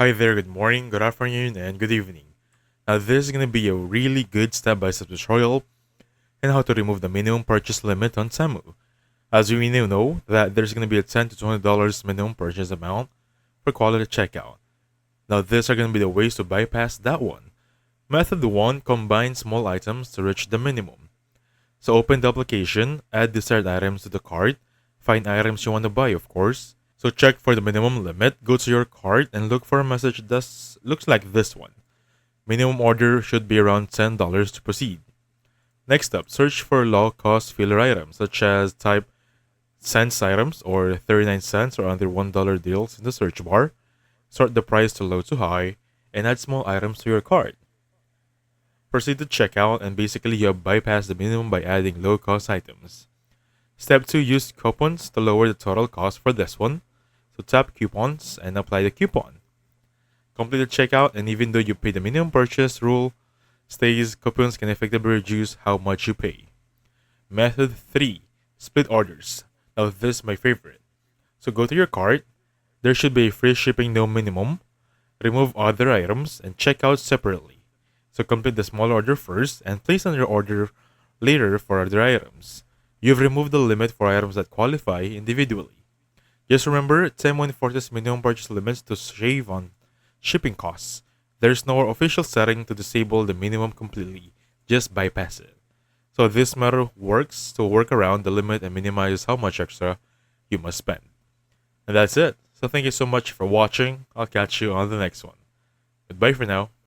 Hi there, good morning, good afternoon, and good evening. Now, this is going to be a really good step-by-step tutorial on how to remove the minimum purchase limit on TEMU. As we now know that there's going to be a $10 to $20 minimum purchase amount for quality checkout. Now, these are going to be the ways to bypass that one. Method 1 combines small items to reach the minimum. So open the application, add desired items to the cart, find items you want to buy, of course. So check for the minimum limit, go to your cart, and look for a message that looks like this one. Minimum order should be around $10 to proceed. Next up, search for low-cost filler items, such as type cents items or 39 cents or under $1 deals in the search bar. Sort the price to low to high, and add small items to your cart. Proceed to checkout, and basically you have bypassed the minimum by adding low-cost items. Step 2, use coupons to lower the total cost for this one. So tap coupons and apply the coupon. Complete the checkout, and even though you pay the minimum purchase rule stays, coupons can effectively reduce how much you pay. Method 3, split orders. Now this is my favorite. So go to your cart, there should be a free shipping no minimum, remove other items, and check out separately. So complete the small order first and place another order later for other items. You've removed the limit for items that qualify individually. Just remember, TEMU enforces minimum purchase limits to shave on shipping costs. There's no official setting to disable the minimum completely, just bypass it. So this method works to work around the limit and minimize how much extra you must spend. And that's it. So thank you so much for watching. I'll catch you on the next one. Goodbye for now.